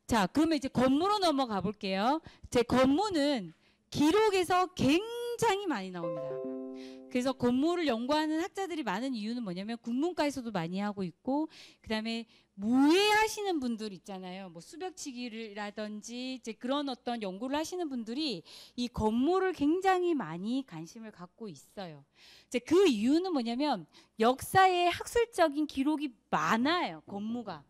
자, 그러면 이제 건무로 넘어가 볼게요. 제 건무는 기록에서 굉장히 많이 나옵니다. 그래서 건무를 연구하는 학자들이 많은 이유는 뭐냐면 국문과에서도 많이 하고 있고, 그 다음에 무예하시는 분들 있잖아요. 뭐 수벽치기라든지 이제 그런 어떤 연구를 하시는 분들이 이 건무를 굉장히 많이 관심을 갖고 있어요. 이제 그 이유는 뭐냐면 역사에 학술적인 기록이 많아요. 건무가.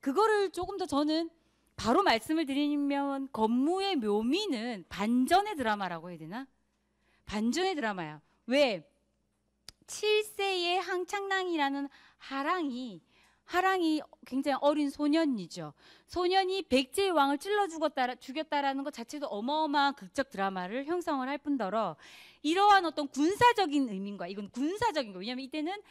그거를 조금 더 저는 바로 말씀을 드리면 건무의 묘미는 반전의 드라마라고 해야 되나? 반전의 드라마야. 왜? 7세의 항창낭이라는 하랑이 굉장히 어린 소년이죠. 소년이 백제의 왕을 찔러 죽였다라는 것 자체도 어마어마한 극적 드라마를 형성을 할 뿐더러 이러한 어떤 군사적인 의미인가, 이건 군사적인 거. 왜냐하면 이때는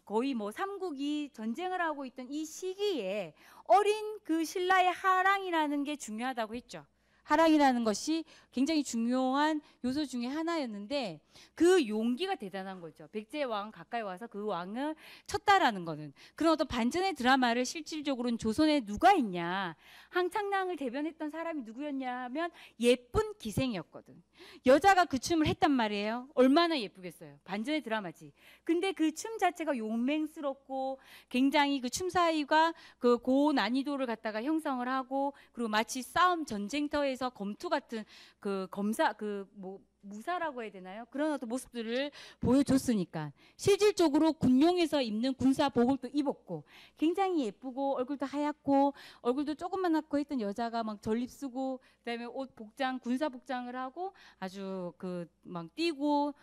거의 뭐 삼국이 전쟁을 하고 있던 이 시기에 어린 그 신라의 하랑이라는 게 중요하다고 했죠. 하랑이라는 것이 굉장히 중요한 요소 중에 하나였는데 그 용기가 대단한 거죠. 백제의 왕 가까이 와서 그 왕을 쳤다라는 거는. 그런 어떤 반전의 드라마를 실질적으로는 조선에 누가 있냐, 항창낭을 대변했던 사람이 누구였냐 하면 예쁜 기생이었거든. 여자가 그 춤을 했단 말이에요. 얼마나 예쁘겠어요. 반전의 드라마지. 근데 그 춤 자체가 용맹스럽고 굉장히 그 춤 사위가 그 고난이도를 갖다가 형성을 하고, 그리고 마치 싸움 전쟁터에서 검투 같은 그 검사 그 뭐 무사라고 해야 되나요? 그런 어떤 모습들을 보여줬으니까 실질적으로 군용에서 입는 군사복을 또 입었고 굉장히 예쁘고 얼굴도 하얗고 얼굴도 조금만하고 했던 여자가 막 전립 쓰고 그다음에 옷 복장 군사 복장을 하고 아주 그 막 뛰고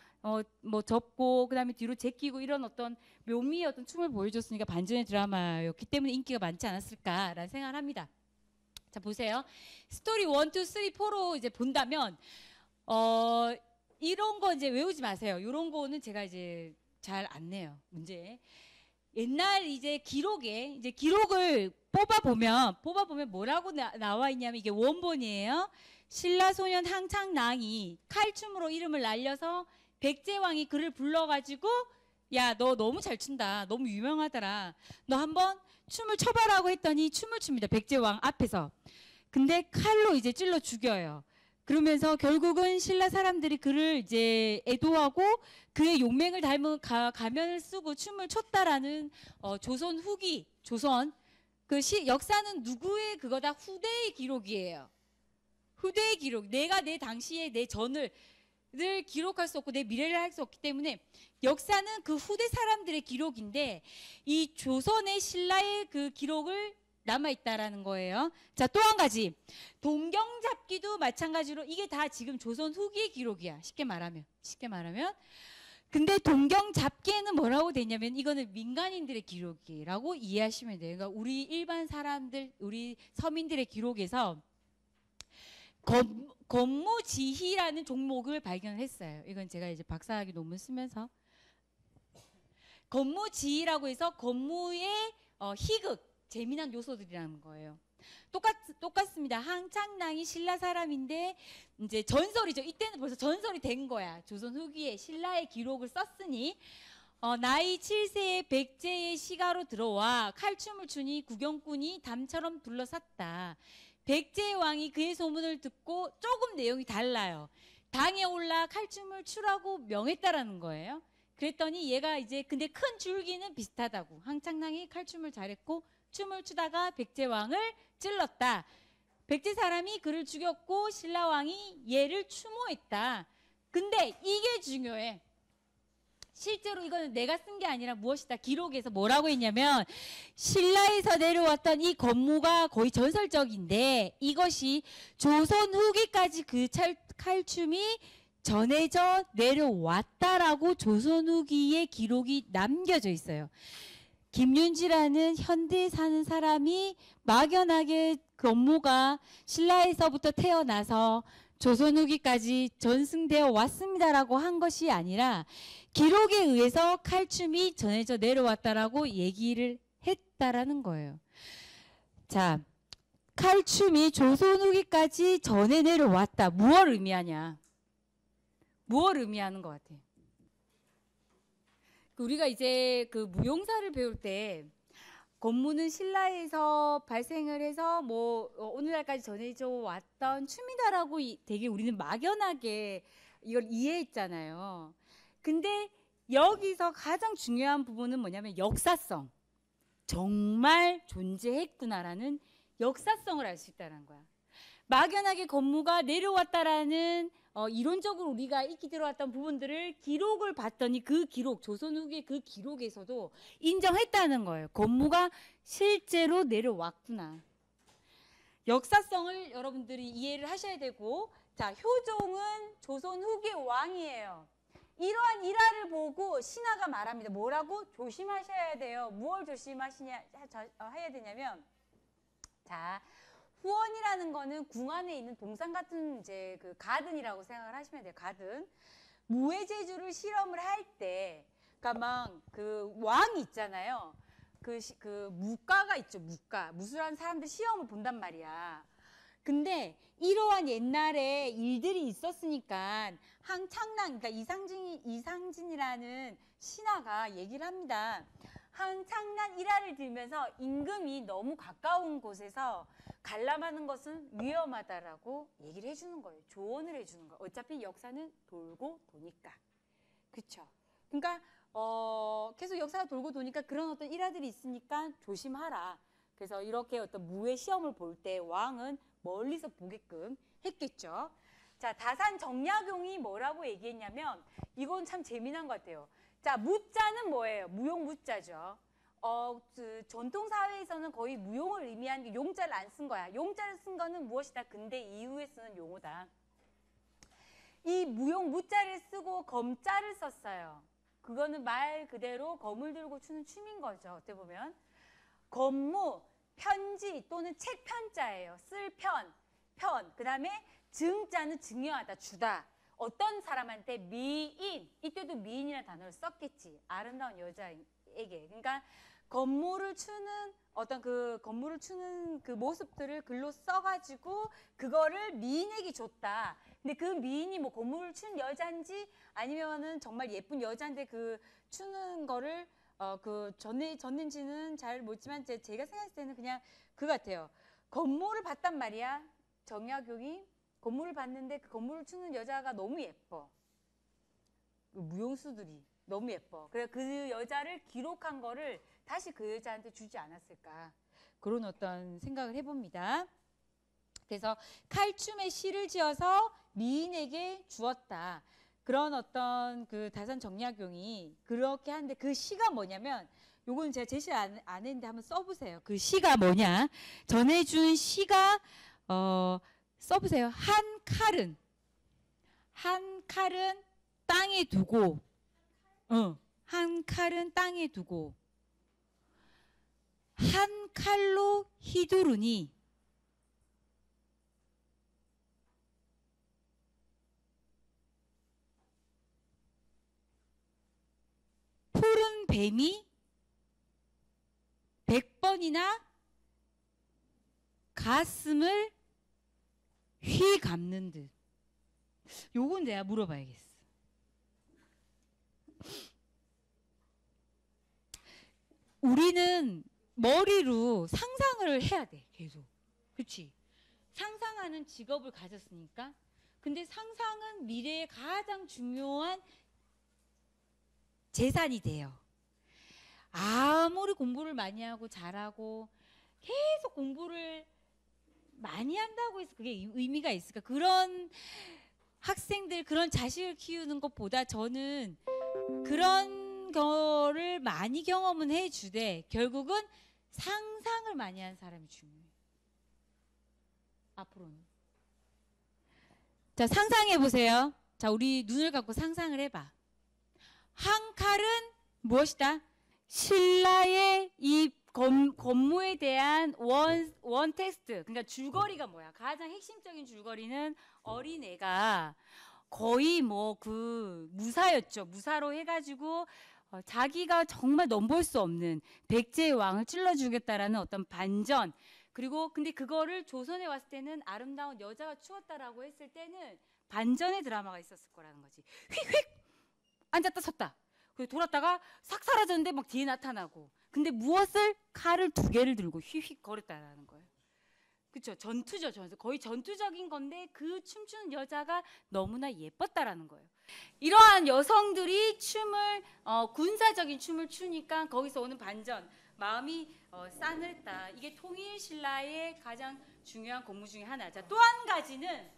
뭐 접고 그다음에 뒤로 제끼고 이런 어떤 묘미의 어떤 춤을 보여줬으니까 반전의 드라마였기 때문에 인기가 많지 않았을까라는 생각을 합니다. 자, 보세요. 스토리 1, 2, 3, 4로 이제 본다면 이런 거 이제 외우지 마세요. 이런 거는 제가 이제 잘 안 내요. 문제. 옛날 이제 기록에 이제 기록을 뽑아보면 뭐라고 나와 있냐면 이게 원본이에요. 신라소년 항창낭이 칼춤으로 이름을 날려서 백제왕이 그를 불러가지고 야, 너 너무 잘 춘다. 너무 유명하더라. 너 한번 춤을 춰봐라고 했더니 춤을 춥니다. 백제왕 앞에서. 근데 칼로 이제 찔러 죽여요. 그러면서 결국은 신라 사람들이 그를 이제 애도하고 그의 용맹을 닮은 가면을 쓰고 춤을 췄다라는 조선 후기, 역사는 누구의 그거다? 후대의 기록이에요. 후대의 기록. 내가 내 당시에 내 전을 기록할 수 없고 내 미래를 할 수 없기 때문에 역사는 그 후대 사람들의 기록인데 이 조선의 신라의 그 기록을 남아있다라는 거예요. 자, 또 한 가지. 동경잡기도 마찬가지로 이게 다 지금 조선 후기의 기록이야. 쉽게 말하면. 근데 동경잡기에는 뭐라고 되냐면 이거는 민간인들의 기록이라고 이해하시면 돼요. 그러니까 우리 일반 사람들, 우리 서민들의 기록에서 건무지희라는 종목을 발견했어요. 이건 제가 이제 박사학위 논문 쓰면서 건무지희라고 해서 건무의 희극, 재미난 요소들이라는 거예요. 똑같습니다. 항창낭이 신라 사람인데 이제 전설이죠. 이때는 벌써 전설이 된 거야. 조선 후기에 신라의 기록을 썼으니 나이 7세의 백제의 시가로 들어와 칼춤을 추니 구경꾼이 담처럼 둘러쌌다. 백제의 왕이 그의 소문을 듣고 조금 내용이 달라요. 당에 올라 칼춤을 추라고 명했다라는 거예요. 그랬더니 얘가 이제 근데 큰 줄기는 비슷하다고. 항창낭이 칼춤을 잘했고 춤을 추다가 백제왕을 찔렀다. 백제 사람이 그를 죽였고 신라왕이 얘를 추모했다. 근데 이게 중요해. 실제로 이거는 내가 쓴 게 아니라 무엇이다. 기록에서 뭐라고 했냐면 신라에서 내려왔던 이 건무가 거의 전설적인데 이것이 조선 후기까지 그 칼춤이 전해져 내려왔다라고 조선 후기의 기록이 남겨져 있어요. 김윤지라는 현대에 사는 사람이 막연하게 건무가 신라에서부터 태어나서 조선 후기까지 전승되어 왔습니다라고 한 것이 아니라 기록에 의해서 칼춤이 전해져 내려왔다라고 얘기를 했다라는 거예요. 자, 칼춤이 조선 후기까지 전해 내려왔다. 무엇을 의미하냐? 무엇을 의미하는 것 같아? 우리가 이제 그 무용사를 배울 때 건무는 신라에서 발생을 해서 뭐 오늘날까지 전해져 왔던 춤이다라고 되게 우리는 막연하게 이걸 이해했잖아요. 근데 여기서 가장 중요한 부분은 뭐냐면 역사성. 정말 존재했구나라는 역사성을 알 수 있다는 거야. 막연하게 건무가 내려왔다라는 이론적으로 우리가 익히 들어왔던 부분들을 기록을 봤더니 그 기록, 조선 후기 그 기록에서도 인정했다는 거예요. 건무가 실제로 내려왔구나. 역사성을 여러분들이 이해를 하셔야 되고, 자, 효종은 조선 후기 왕이에요. 이러한 일화를 보고 신하가 말합니다. 뭐라고? 조심하셔야 돼요. 무엇을 해야 되냐면, 자, 후원이라는 거는 궁 안에 있는 동상 같은 이제 그 가든이라고 생각을 하시면 돼요. 가든. 무해제주를 실험을 할 때, 그러니까 막 그 왕이 있잖아요. 그 무가가 있죠. 무술하는 사람들 시험을 본단 말이야. 근데 이러한 옛날에 일들이 있었으니까 항창랑, 그러니까 이상진이라는 신하가 얘기를 합니다. 항창란 일화를 들면서 임금이 너무 가까운 곳에서 관람하는 것은 위험하다라고 얘기를 해주는 거예요. 조언을 해주는 거예요. 어차피 역사는 돌고 도니까. 그렇죠? 그러니까 계속 역사가 돌고 도니까 그런 어떤 일화들이 있으니까 조심하라. 그래서 이렇게 어떤 무의 시험을 볼 때 왕은 멀리서 보게끔 했겠죠. 자, 다산 정약용이 뭐라고 얘기했냐면, 이건 참 재미난 것 같아요. 자, 무자는 뭐예요? 무용 무자죠. 전통 사회에서는 거의 무용을 의미하는 게 용자를 안 쓴 거야. 용자를 쓴 거는 무엇이다? 근대 이후에 쓰는 용어다. 이 무용 무자를 쓰고 검자를 썼어요. 그거는 말 그대로 검을 들고 추는 춤인 거죠. 어떻게 보면. 검무, 편지 또는 책 편자예요. 쓸 편. 그 다음에 증자는 증여하다, 주다. 어떤 사람한테 미인, 이때도 미인이라는 단어를 썼겠지. 아름다운 여자에게. 그러니까 건물을 추는 어떤 그 건물을 추는 그 모습들을 글로 써가지고 그거를 미인에게 줬다. 근데 그 미인이 뭐 건물을 추는 여자인지 아니면은 정말 예쁜 여자인데 그 추는 거를 졌는지는 잘 모르지만 제가 생각했을 때는 그냥 그 같아요. 건물을 봤단 말이야. 정약용이 건물을 봤는데 그 건물을 추는 여자가 너무 예뻐. 무용수들이 너무 예뻐. 그래서 그 여자를 기록한 거를 다시 그 여자한테 주지 않았을까. 그런 어떤 생각을 해봅니다. 그래서 칼춤의 시를 지어서 미인에게 주었다. 그런 어떤 그 다산 정약용이 그렇게 하는데 그 시가 뭐냐면, 요거는 제가 제시를 안 했는데 한번 써보세요. 그 시가 뭐냐. 전해준 시가 써보세요. 한 칼은 땅에 두고, 한 칼은 땅에 두고, 한 칼로 휘두르니 푸른 뱀이 100번이나 가슴을 휘감는 듯. 요건 내가 물어봐야겠어. 우리는 머리로 상상을 해야 돼. 계속. 그렇지? 상상하는 직업을 가졌으니까. 근데 상상은 미래의 가장 중요한 재산이 돼요. 아무리 공부를 많이 하고 잘하고 계속 공부를 많이 한다고 해서 그게 의미가 있을까? 그런 학생들, 그런 자식을 키우는 것보다 저는 그런 거를 많이 경험은 해주되 결국은 상상을 많이 하는 사람이 중요해요. 앞으로는. 자, 상상해 보세요. 자, 우리 눈을 감고 상상을 해봐. 한 칼은 무엇이다? 신라의 이 건무에 대한 원 텍스트, 그러니까 줄거리가 뭐야? 가장 핵심적인 줄거리는 어린애가 거의 뭐 그 무사였죠. 무사로 해가지고 자기가 정말 넘볼 수 없는 백제의 왕을 찔러 죽였다라는 어떤 반전. 그리고 근데 그거를 조선에 왔을 때는 아름다운 여자가 추었다라고 했을 때는 반전의 드라마가 있었을 거라는 거지. 휙휙 앉았다 섰다. 그리고 돌았다가 싹 사라졌는데 막 뒤에 나타나고. 근데 무엇을? 칼을 2개를 들고 휙휙 거렸다라는 거예요. 그렇죠? 전투죠, 전투. 거의 전투적인 건데 그 춤추는 여자가 너무나 예뻤다라는 거예요. 이러한 여성들이 춤을 군사적인 춤을 추니까 거기서 오는 반전, 마음이 싸늘했다. 이게 통일 신라의 가장 중요한 공무 중에 하나. 자, 또 한 가지는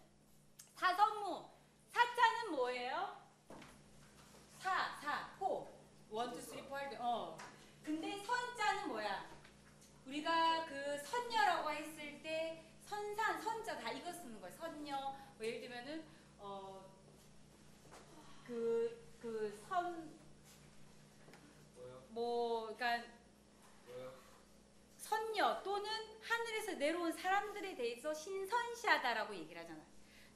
사선무. 사자는 뭐예요? 호. 1, 2, 3, 4. 근데 선자는 뭐야? 우리가 그 선녀라고 했을 때 선산, 선자 다 이거 쓰는 거예요. 선녀. 뭐 예를 들면은 그러니까 선녀 또는 하늘에서 내려온 사람들에 대해서 신선시하다라고 얘기를 하잖아요.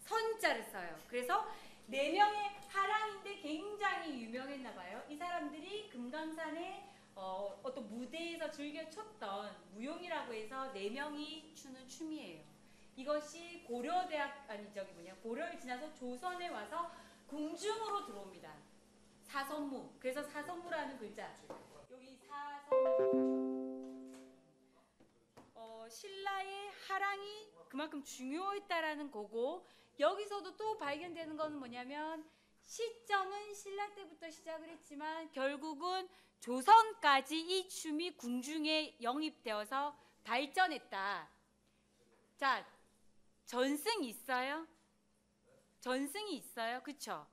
선자를 써요. 그래서 4명의 하랑인데 굉장히 유명했나 봐요. 이 사람들이 금강산에 어떤 무대에서 즐겨 췄던 무용이라고 해서 4명이 추는 춤이에요. 이것이 고려를 지나서 조선에 와서 궁중으로 들어옵니다. 사선무. 그래서 사선무라는 글자. 여기 사선무. 신라의 하랑이 그만큼 중요했다라는 거고, 여기서도 또 발견되는 거는 뭐냐면 시점은 신라 때부터 시작을 했지만 결국은 조선까지 이 춤이 궁중에 영입되어서 발전했다. 자, 전승이 있어요? 전승이 있어요. 그쵸?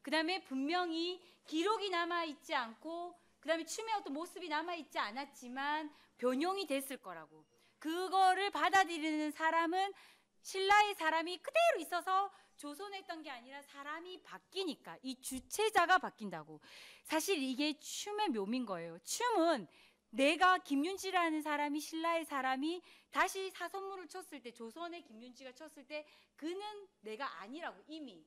그 다음에 분명히 기록이 남아있지 않고 그 다음에 춤의 어떤 모습이 남아있지 않았지만 변용이 됐을 거라고. 그거를 받아들이는 사람은 신라의 사람이 그대로 있어서 조선에 했던 게 아니라 사람이 바뀌니까 이 주체자가 바뀐다고. 사실 이게 춤의 묘미인 거예요. 춤은 내가 김윤지라는 사람이 신라의 사람이 다시 사선무를 췄을 때, 조선의 김윤지가 췄을 때 그는 내가 아니라고. 이미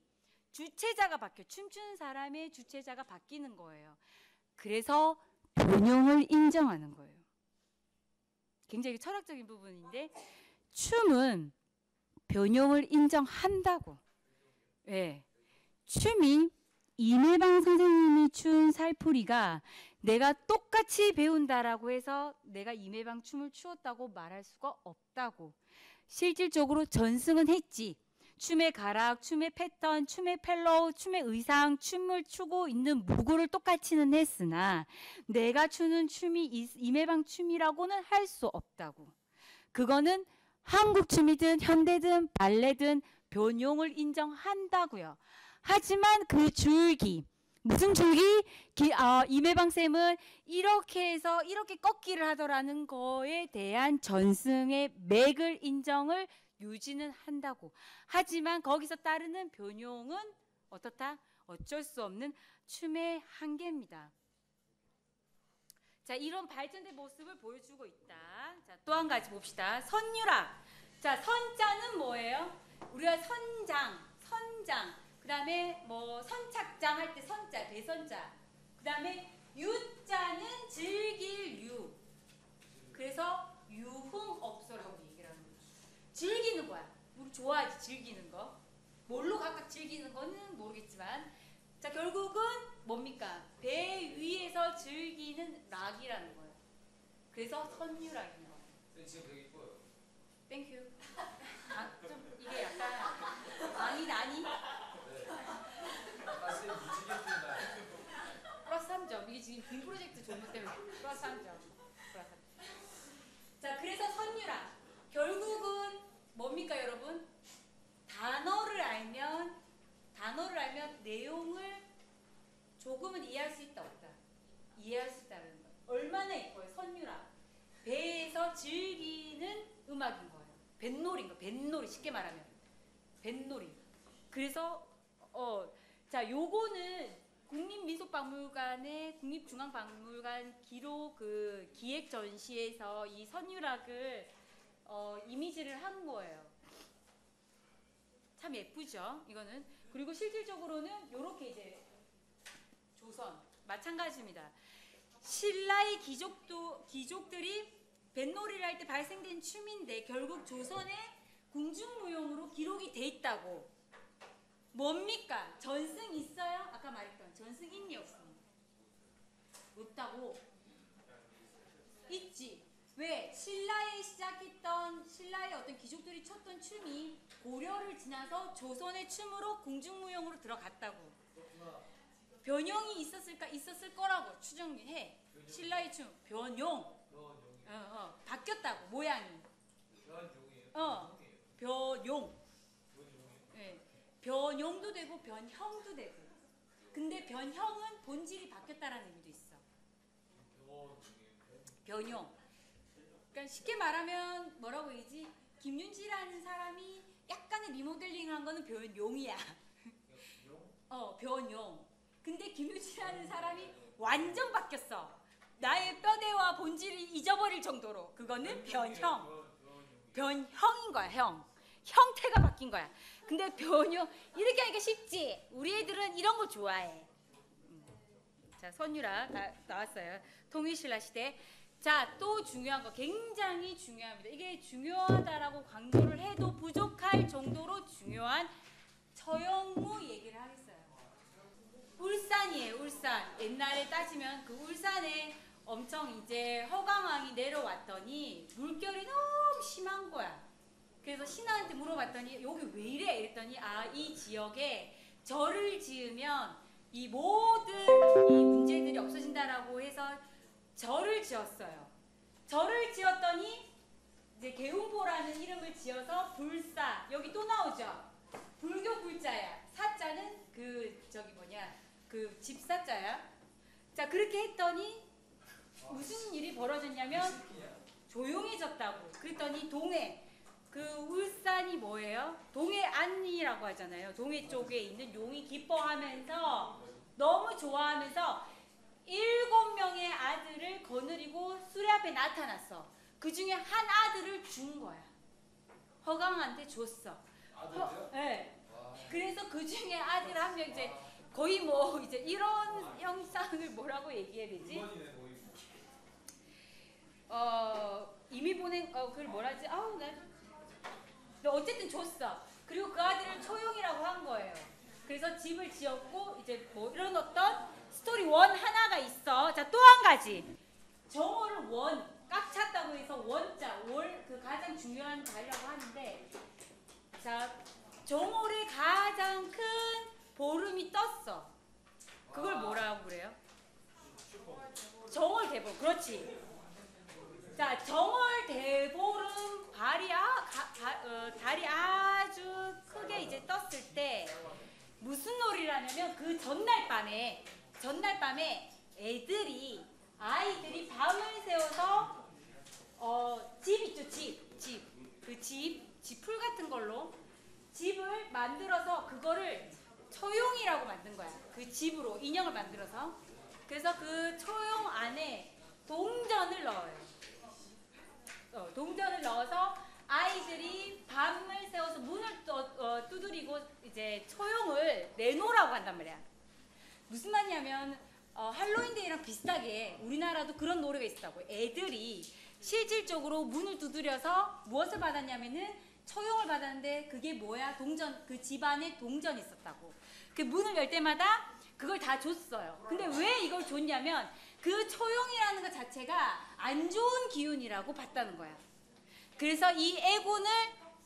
주체자가 바뀌어. 춤추는 사람의 주체자가 바뀌는 거예요. 그래서 변용을 인정하는 거예요. 굉장히 철학적인 부분인데 춤은 변용을 인정한다고. 예. 춤이 임혜방 선생님이 춘 살풀이가 내가 똑같이 배운다라고 해서 내가 임혜방 춤을 추었다고 말할 수가 없다고. 실질적으로 전승은 했지. 춤의 가락, 춤의 패턴, 춤의 펠로우, 춤의 의상, 춤을 추고 있는 무구를 똑같이는 했으나 내가 추는 춤이 임혜방 춤이라고는 할 수 없다고. 그거는 한국 춤이든 현대든 발레든 변용을 인정한다고요. 하지만 그 줄기, 무슨 줄기? 임혜방 쌤은 이렇게 해서 이렇게 꺾기를 하더라는 거에 대한 전승의 맥을 인정을 유지는 한다고. 하지만 거기서 따르는 변용은 어떻다? 어쩔 수 없는 춤의 한계입니다. 자, 이런 발전된 모습을 보여주고 있다. 자, 또 한 가지 봅시다. 선유락. 자, 선자는 뭐예요? 우리가 선장, 그 다음에 뭐 선착장 할 때 선자, 대선자. 그 다음에 유자는 즐길 유. 그래서 유흥업소라고 얘기를 하는 거야. 즐기는 거야. 우리 좋아하지, 즐기는 거. 뭘로 각각 즐기는 거는 모르겠지만, 자, 결국은 뭡니까? 배 위에서 즐기는 락이라는 거예요. 그래서 선유락이라는 거예요. 선생님 지금 되게 이뻐요. 땡큐. 좀 이게 약간 아니. 네. 아까 선생님 무지개 핀다. 플러스 3점. 이게 지금 빔 프로젝트 종료 때문에 플러스 3점. 자, 그래서 선유락. 결국은 뭡니까, 여러분? 단어를 알면 내용을 조금은 이해할 수 있다, 없다? 이해할 수 있다는 거. 얼마나 예뻐요, 선유락. 배에서 즐기는 음악인 거예요. 뱃놀이인 거. 뱃놀이, 쉽게 말하면 뱃놀이. 그래서 자, 요거는 국립민속박물관의 국립중앙박물관 기록 그 기획 전시에서 이 선유락을 이미지를 한 거예요. 참 예쁘죠, 이거는. 그리고 실질적으로는 요렇게 이제 조선 마찬가지입니다. 신라의 귀족들이 뱃놀이를 할 때 발생된 춤인데 결국 조선의 궁중무용으로 기록이 돼 있다고. 뭡니까? 전승 있어요? 아까 말했던 전승 있니 없니? 없다고. 있지. 왜? 신라에 시작했던 신라의 어떤 귀족들이 췄던 춤이 고려를 지나서 조선의 춤으로 궁중무용으로 들어갔다고. 변형이 있었을까? 있었을 거라고 추정해. 신라의 춤 변용. 바뀌었다고 모양이. 변용. 네. 변용도 되고 변형도 되고. 근데 변형은 본질이 바뀌었다라는 의미도 있어. 변용. 그러니까 쉽게 말하면 뭐라고 얘기지? 김윤지라는 사람이 약간의 리모델링한 거는 변용이야. 변용. 근데 김윤지라는 사람이 완전 바뀌었어. 나의 뼈대와 본질을 잊어버릴 정도로. 그거는 변형. 변형인 거야, 형. 형태가 바뀐 거야. 근데 변형, 이렇게 하니까 쉽지? 우리 애들은 이런 거 좋아해. 자, 선유라 나왔어요. 통일신라 시대. 자, 또 중요한 거, 굉장히 중요합니다. 이게 중요하다라고 강조를 해도 부족할 정도로 중요한 처형무 얘기를 하겠어요. 울산이에요, 울산. 옛날에 따지면 그 울산에 엄청 이제 허강왕이 내려왔더니 물결이 너무 심한 거야. 그래서 신하한테 물어봤더니 여기 왜 이래? 이랬더니 이 지역에 절을 지으면 이 모든 이 문제들이 없어진다라고 해서 절을 지었어요. 절을 지었더니 이제 개운포라는 이름을 지어서 불사. 여기 또 나오죠. 불교 불자야. 사자는 그 집사자야. 자, 그렇게 했더니 무슨 일이 벌어졌냐면 조용해졌다고. 그랬더니 동해, 그 울산이 뭐예요? 동해안이라고 하잖아요. 동해 쪽에 있는 용이 기뻐하면서 너무 좋아하면서 7명의 아들을 거느리고 수레 앞에 나타났어. 그 중에 한 아들을 준 거야. 허강한테 줬어. 네. 그래서 그 중에 아들 한 명 이제 거의 뭐 이제 이런 형상을 뭐라고 얘기해야 되지? 이미 보낸 그걸 뭐라지? 어쨌든 줬어. 그리고 그 아들을 초용이라고 한 거예요. 그래서 집을 지었고 이제 뭐 이런 어떤 스토리 원 하나가 있어. 자, 또 한 가지. 정어를 원, 꽉 찼다고 해서 원자, 월 그 가장 중요한 자리라고 하는데, 자, 정월에 가장 큰 보름이 떴어. 그걸 뭐라고 그래요? 정월 대보름. 그렇지. 자, 정월 대보름 달이 아주 크게 이제 떴을 때 무슨 놀이라냐면 그 전날 밤에 아이들이 밤을 새워서 집 있죠, 집풀 같은 걸로 집을 만들어서 그거를 초용이라고 만든 거야. 그 집으로 인형을 만들어서. 그래서 그 초용 안에 동전을 넣어요. 동전을 넣어서 아이들이 밤을 새워서 문을 두드리고 이제 초용을 내놓으라고 한단 말이야. 무슨 말이냐면 할로윈데이랑 비슷하게 우리나라도 그런 노래가 있었다고. 애들이 실질적으로 문을 두드려서 무엇을 받았냐면은 초용을 받았는데 그게 뭐야? 동전, 그 집안에 동전이 있었다고. 그 문을 열 때마다 그걸 다 줬어요. 근데 왜 이걸 줬냐면 그 초용이라는 것 자체가 안 좋은 기운이라고 봤다는 거야. 그래서 이 애군을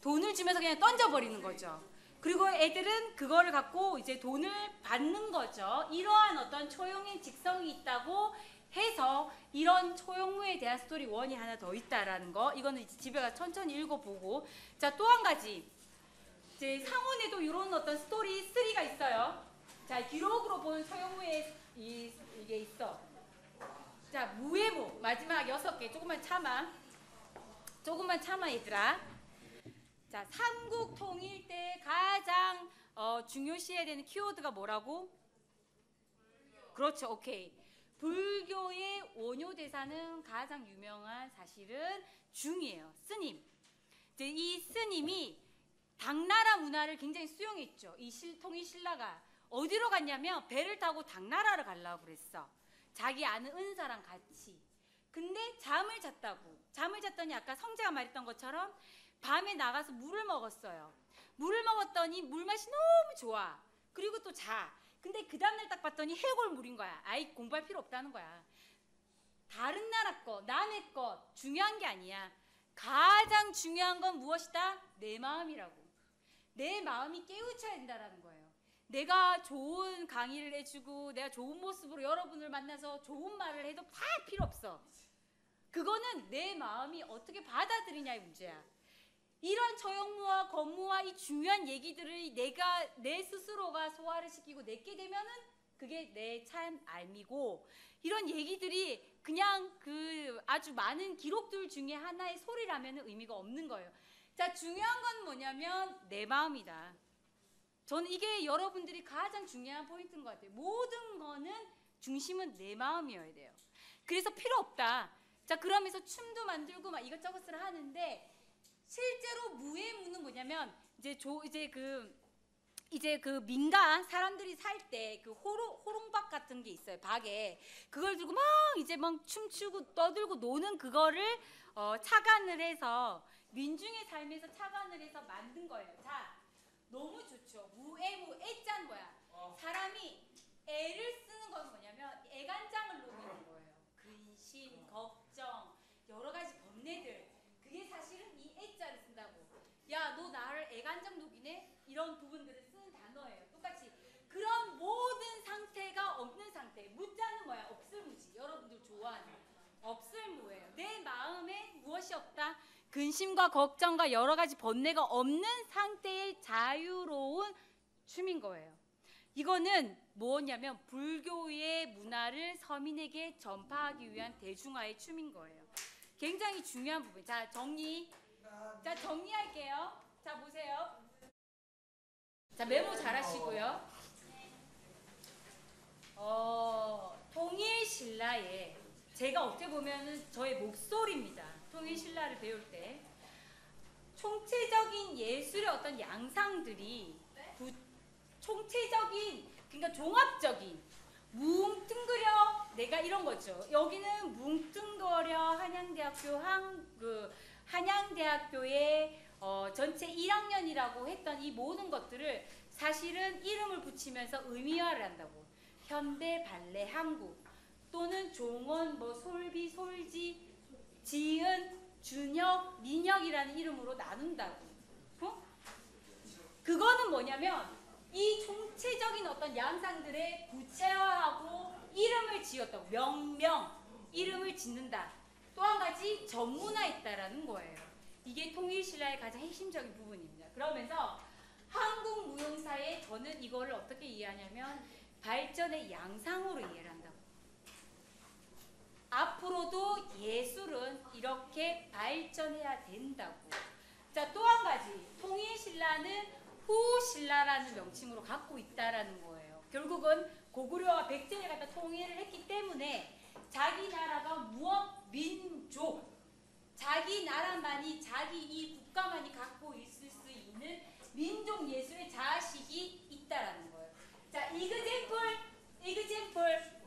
돈을 주면서 그냥 던져버리는 거죠. 그리고 애들은 그거를 갖고 이제 돈을 받는 거죠. 이러한 어떤 초용의 직성이 있다고 해서 이런 초용무에 대한 스토리 원이 하나 더 있다라는 거. 이거는 이제 집에 가서 천천히 읽어보고. 자, 또 한 가지. 이제 상원에도 이런 어떤 스토리 3가 있어요. 자, 기록으로 본 초용무에 이게 있어. 자, 무예무 마지막 6개. 조금만 참아 얘들아. 자, 삼국 통일 때 가장 중요시해야 되는 키워드가 뭐라고? 그렇죠. 오케이. 불교의 원효 대사는 가장 유명한 사실은 중이에요. 스님. 이제 이 스님이 당나라 문화를 굉장히 수용했죠. 이 통일 신라가 어디로 갔냐면 배를 타고 당나라를 가려고 그랬어. 자기 아는 은사랑 같이. 근데 잠을 잤더니 아까 성재가 말했던 것처럼 밤에 나가서 물을 먹었어요. 물을 먹었더니 물맛이 너무 좋아. 그리고 또 자. 근데 그 다음날 딱 봤더니 해골물인 거야. 아이, 공부할 필요 없다는 거야. 다른 나라 것, 남의 것 중요한 게 아니야. 가장 중요한 건 무엇이다? 내 마음이라고. 내 마음이 깨우쳐야 된다라는 거예요. 내가 좋은 강의를 해주고 내가 좋은 모습으로 여러분을 만나서 좋은 말을 해도 다 필요 없어. 그거는 내 마음이 어떻게 받아들이냐의 문제야. 이런 처형무와 권무와 이 중요한 얘기들을 내 스스로가 소화를 시키고 내게 되면은 그게 내 참 알미고, 이런 얘기들이 그냥 그 아주 많은 기록들 중에 하나의 소리라면 의미가 없는 거예요. 자, 중요한 건 뭐냐면 내 마음이다. 저는 이게 여러분들이 가장 중요한 포인트인 것 같아요. 모든 거는 중심은 내 마음이어야 돼요. 그래서 필요 없다. 자, 그러면서 춤도 만들고 막 이것저것을 하는데, 실제로 무예무는 뭐냐면 이제 그 민가 사람들이 살 때 그 호롱박 같은 게 있어요. 박에 그걸 들고 막 춤추고 떠들고 노는 그거를 착안을 해서 민중의 삶에서 착안을 해서 만든 거예요. 자, 너무 좋죠. 무애무, 애자는 뭐야? 사람이 애를 쓰는 건 뭐냐면 애간장을 녹이는 거예요. 근심, 걱정, 여러 가지 번뇌들. 그게 사실은 이 애자를 쓴다고. 야, 너 나를 애간장 녹이네? 이런 부분들을 쓰는 단어예요. 똑같이 그런 모든 상태가 없는 상태. 무자는 뭐야? 없을무지. 여러분들 좋아하는 없을무예요. 내 마음에 무엇이 없다? 근심과 걱정과 여러 가지 번뇌가 없는 상태의 자유로운 춤인 거예요. 이거는 뭐냐면 불교의 문화를 서민에게 전파하기 위한 대중화의 춤인 거예요. 굉장히 중요한 부분. 자, 정리할게요. 자, 보세요. 자, 메모 잘 하시고요. 통일신라에 제가 어떻게 보면은 저의 목소리입니다. 통일신라를 배울 때 총체적인 예술의 어떤 양상들이 총체적인, 그러니까 종합적인, 뭉뚱그려 내가 이런 거죠. 여기는 뭉뚱그려 한양대학교의 전체 1학년이라고 했던 이 모든 것들을 사실은 이름을 붙이면서 의미화를 한다고. 현대 발레 한국 또는 종원 솔비 솔지 지은 준혁 민혁이라는 이름으로 나눈다고. 그거는 뭐냐면 이 총체적인 어떤 양상들의 구체화하고 이름을 지었다고. 명명 이름을 짓는다. 또 한 가지 전문화했다라는 거예요. 이게 통일신라의 가장 핵심적인 부분입니다. 그러면서 한국 무용사에 저는 이거를 어떻게 이해하냐면 발전의 양상으로 이해를 한다고. 앞으로도 예술은 이렇게 발전해야 된다고. 자, 또 한 가지 통일신라는 후신라라는 명칭으로 갖고 있다라는 거예요. 결국은 고구려와 백제를 갖다 통일을 했기 때문에 자기 나라가 무엇? 민족. 자기 나라만이, 자기 이 국가만이 갖고 있을 수 있는 민족 예술의 자식이 있다라는 거예요. 자, 이그젠플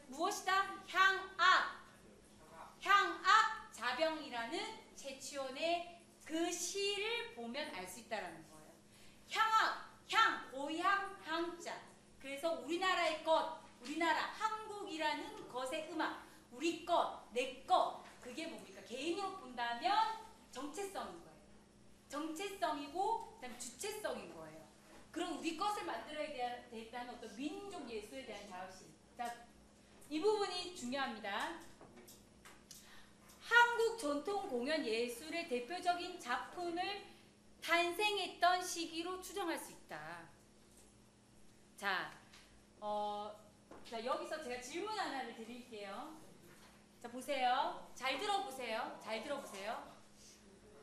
무엇이다? 향악 자병이라는 최치원의 그 시를 보면 알 수 있다라는 거예요. 향악, 고향, 향자. 그래서 우리나라의 것, 우리나라 한국이라는 것의 음악, 우리 것, 내 것, 그게 뭡니까? 개인으로 본다면 정체성인 거예요. 정체성이고 그다음에 주체성인 거예요. 그런 우리 것을 만들어야 되겠다는 어떤 민족 예술에 대한 자부심. 자, 이 부분이 중요합니다. 한국 전통 공연 예술의 대표적인 작품을 탄생했던 시기로 추정할 수 있다. 자, 여기서 제가 질문 하나를 드릴게요. 자, 보세요. 잘 들어보세요.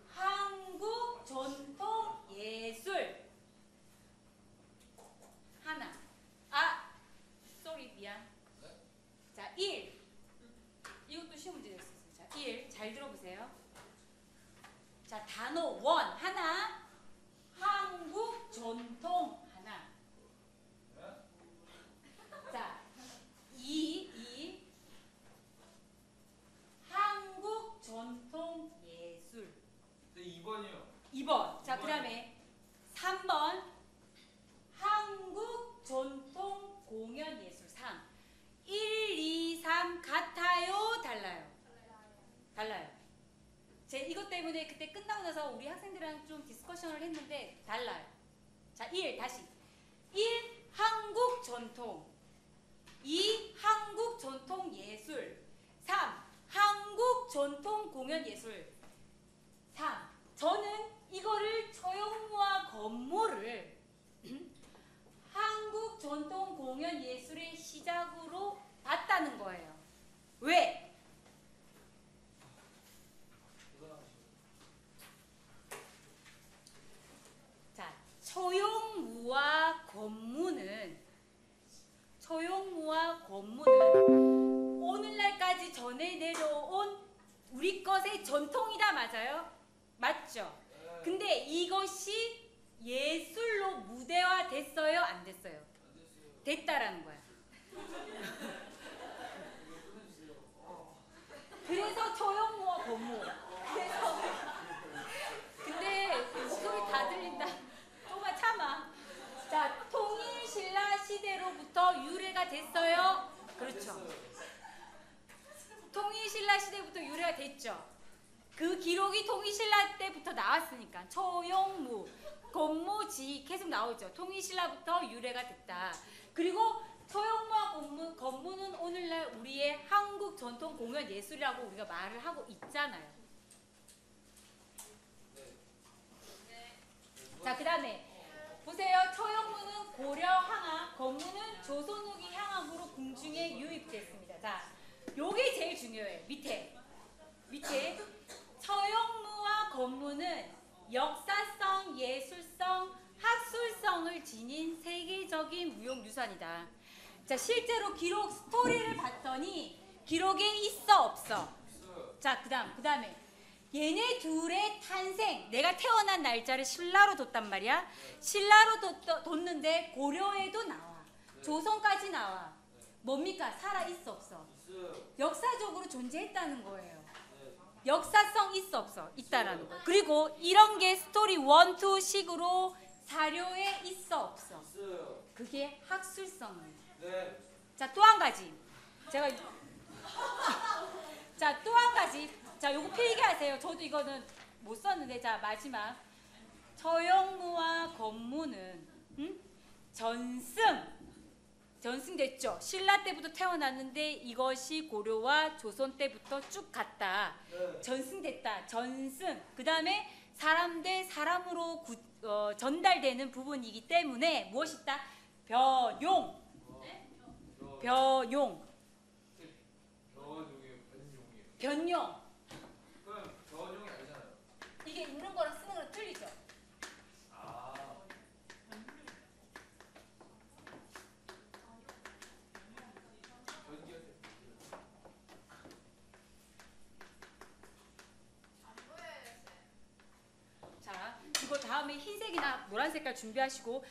한국 전통 예술 하나. 미안. 자, 1. 이것도 시험 문제 냈었어요. 자, 1. 잘 들어보세요. 자, 단어 1 하나. 한국 전통 하나. 자, 2. 한국 전통 예술. 네, 2번이요. 2번. 자, 그 다음에 3번. 때 끝나고 나서 우리 학생들이랑 좀 디스커션을 했는데 달라요. 자, 1 다시. 1. 한국 전통. 2. 한국 전통 예술. 3. 한국 전통 공연 예술. 3. 저는 이거를 처용무와 건모를 한국 전통 공연 예술의 시작으로 봤다는 거예요. 왜? 자, 처용무와 건무는 오늘날까지 전해 내려온 우리 것의 전통이다. 맞아요? 맞죠? 근데 이것이 예술로 무대화 됐어요? 안 됐어요? 됐다라는 거야. 그래서 처용무와 건무. 그래서 근데 목소리 다 들린다. 조금만 참아. 자, 통일신라 시대로부터 유래가 됐어요. 그렇죠. 통일신라 시대부터 유래가 됐죠. 그 기록이 통일신라 때부터 나왔으니까 처용무, 건무지 계속 나오죠. 통일신라부터 유래가 됐다. 그리고 처용무와 건무는 오늘날 우리의 한국 전통 공연 예술이라고 우리가 말을 하고 있잖아요. 자, 그 다음에 보세요. 처용무는 고려 항악, 건무는 조선 후기 향악으로 궁중에 유입됐습니다. 자, 요게 제일 중요해요. 밑에 처용무와 건무는 역사성, 예술성, 학술성을 지닌 세계적인 무형유산이다. 자, 실제로 기록 스토리를 봤더니 기록에 있어 없어? 자, 그 다음에 얘네 둘의 탄생, 내가 태어난 날짜를 신라로 뒀단 말이야. 신라로 뒀는데 고려에도 나와, 조선까지 나와. 뭡니까? 살아 있어 없어? 역사적으로 존재했다는 거예요. 역사성 있어 없어? 있다라는 거. 그리고 이런 게 스토리 1, 2 식으로 사료에 있어 없어? 그게 학술성이에요. 자, 또 한 가지. 자, 또 한 가지. 자, 요거 필기하세요. 저도 이거는 못 썼는데. 자, 마지막. 처용무와 건무는 전승됐죠. 신라 때부터 태어났는데 이것이 고려와 조선 때부터 쭉 갔다. 전승됐다. 전승. 그 다음에 사람 대 사람으로 전달되는 부분이기 때문에 무엇이다? 변용. 변용. 그럼 변용이 아니잖아요. 이게 읽는 거랑 쓰는 거랑 틀리죠? 자, 이거 다음에 흰색이나 노란 색깔 준비하시고.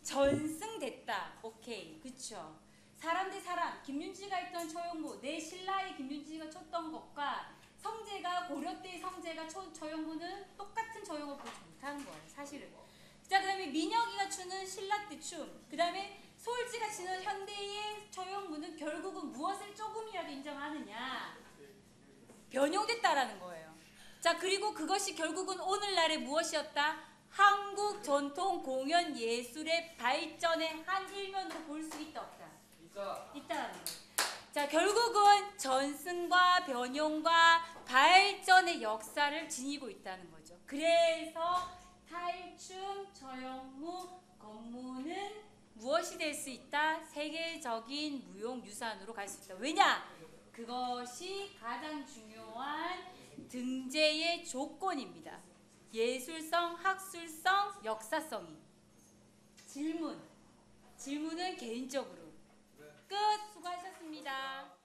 전승됐다. 오케이. 그쵸? 사람 대 사람. 김윤지가 했던 처용무, 내 신라의 김윤지가 쳤던 것과 성제가 고려 때의 성제가 처용무는 똑같은 처용을 보지 못하는 거예요. 사실은. 자, 그 다음에 민혁이가 추는 신라 때 춤. 그 다음에 소울지가 추는 현대의 처용무는 결국은 무엇을 조금이라도 인정하느냐? 변형됐다라는 거예요. 자, 그리고 그것이 결국은 오늘날의 무엇이었다? 한국 전통 공연 예술의 발전의 한 일면으로 볼 수 있다 없다? 있다라는 거예요. 자, 결국은 전승과 변형과 발전의 역사를 지니고 있다는 거죠. 그래서 탈춤, 처용무, 건무는 무엇이 될 수 있다? 세계적인 무형유산으로 갈 수 있다. 왜냐? 그것이 가장 중요한 등재의 조건입니다. 예술성, 학술성, 역사성이. 질문은 개인적으로. 끝. 수고하셨습니다.